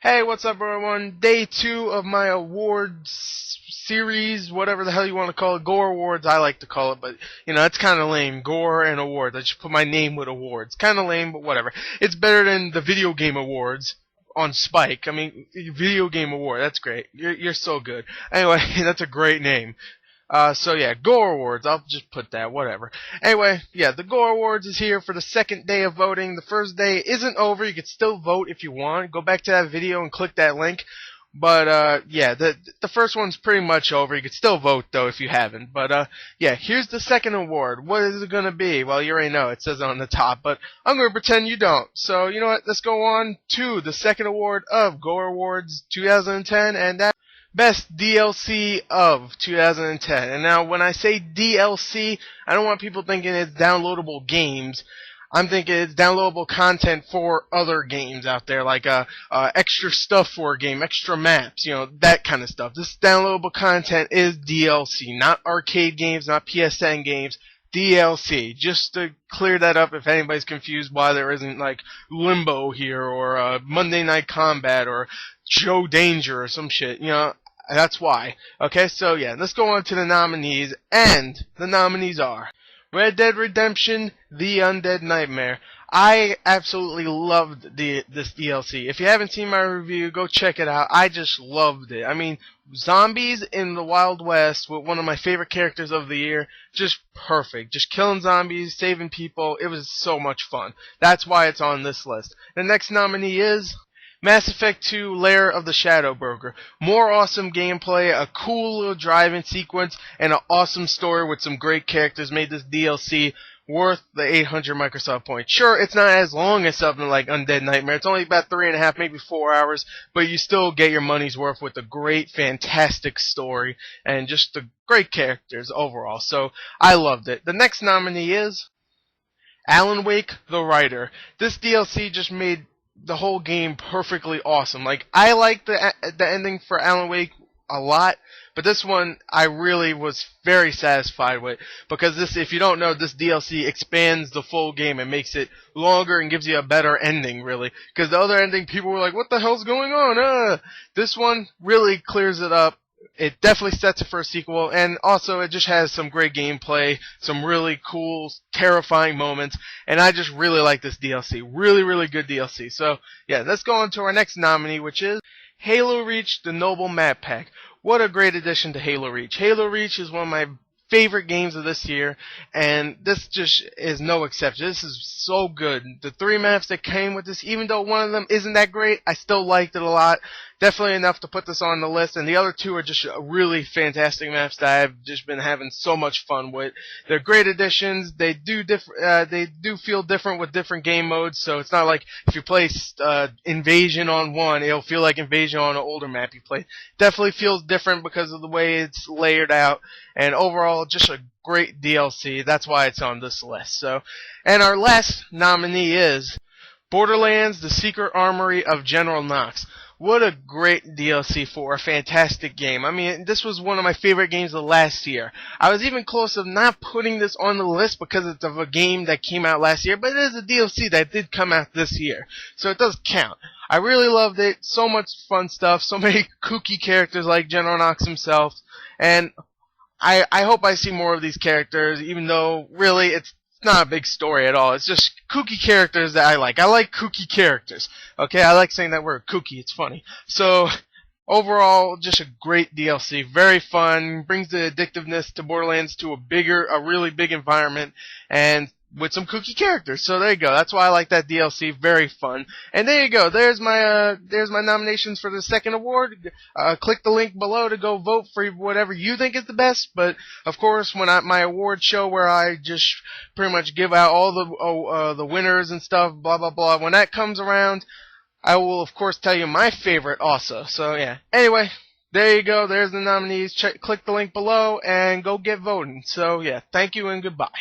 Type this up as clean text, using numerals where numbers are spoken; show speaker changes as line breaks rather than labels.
Hey, what's up, everyone? Day 2 of my awards series, whatever the hell you want to call it. Gore Awards, I like to call it, but, it's kind of lame. Gore and awards. I just put my name with awards. Kind of lame, but whatever. It's better than the video game awards on Spike. I mean, video game award, that's great. You're so good. Anyway, that's a great name. So yeah, Gore Awards, I'll just put that, whatever. Anyway, yeah, the Gore Awards is here for the second day of voting. The first day isn't over, you can still vote if you want. Go back to that video and click that link. But, yeah, the first one's pretty much over. You can still vote, though, if you haven't. But, yeah, here's the second award. What is it gonna be? Well, you already know, it says it on the top, but I'm gonna pretend you don't. So, you know what, let's go on to the second award of Gore Awards 2010, and that Best DLC of 2010. And now, when I say DLC, I don't want people thinking it's downloadable games. I'm thinking it's downloadable content for other games out there, like extra stuff for a game, extra maps, that kind of stuff. This downloadable content is DLC, not arcade games, not PSN games. DLC, just to clear that up if anybody's confused why there isn't like Limbo here or Monday Night Combat or Joe Danger or some shit, that's why. Okay, so yeah, let's go on to the nominees, and the nominees are Red Dead Redemption, The Undead Nightmare. I absolutely loved this DLC. If you haven't seen my review, go check it out. I just loved it. I mean, zombies in the Wild West with one of my favorite characters of the year, just perfect. Just killing zombies, saving people, it was so much fun. That's why it's on this list. The next nominee is Mass Effect 2 Lair of the Shadow Broker. More awesome gameplay, a cool little driving sequence, and an awesome story with some great characters made this DLC worth the 800 Microsoft points. Sure, it's not as long as something like Undead Nightmare. It's only about 3.5, maybe 4 hours, but you still get your money's worth with a great, fantastic story and just the great characters overall. So, I loved it. The next nominee is Alan Wake, the Writer. This DLC just made the whole game perfectly awesome. Like, I like the ending for Alan Wake a lot, but this one I really was very satisfied with, because this, if you don't know, this DLC expands the full game and makes it longer and gives you a better ending, really. Because the other ending, people were like, what the hell's going on? This one really clears it up. It definitely sets it for a sequel, and also it just has some great gameplay, some really cool, terrifying moments, and I just really like this DLC. Really, really good DLC. So, yeah, let's go on to our next nominee, which is Halo Reach, the Noble Map Pack. What a great addition to Halo Reach. Halo Reach is one of my favorite games of this year, and this just is no exception. This is so good. The 3 maps that came with this, even though one of them isn't that great, I still liked it a lot. Definitely enough to put this on the list, and the other 2 are just really fantastic maps that I've just been having so much fun with. They're great additions. They do feel different with different game modes, so it's not like if you play Invasion on one, it'll feel like Invasion on an older map you play. Definitely feels different because of the way it's layered out, and overall, just a great DLC. That's why it's on this list. So, and our last nominee is Borderlands: The Secret Armory of General Knox. What a great DLC for a fantastic game. I mean, this was one of my favorite games of last year. I was even close of not putting this on the list because it's of a game that came out last year, but it is a DLC that did come out this year, so it does count. I really loved it. So much fun stuff. So many kooky characters like General Knox himself, and I hope I see more of these characters, even though really it's not a big story at all. It's just kooky characters that I like. I like kooky characters. Okay, I like saying that word, kooky. It's funny. So, overall, just a great DLC. Very fun. Brings the addictiveness to Borderlands to a really big environment, and with some kooky characters. So there you go. That's why I like that DLC. Very fun. And there you go. There's my nominations for the second award. Click the link below to go vote for whatever you think is the best. But of course, when my award show where I just pretty much give out all the winners and stuff, blah blah blah. When that comes around, I will of course tell you my favorite also. So yeah. Anyway, there you go. There's the nominees. Click the link below and go get voting. So yeah. Thank you and goodbye.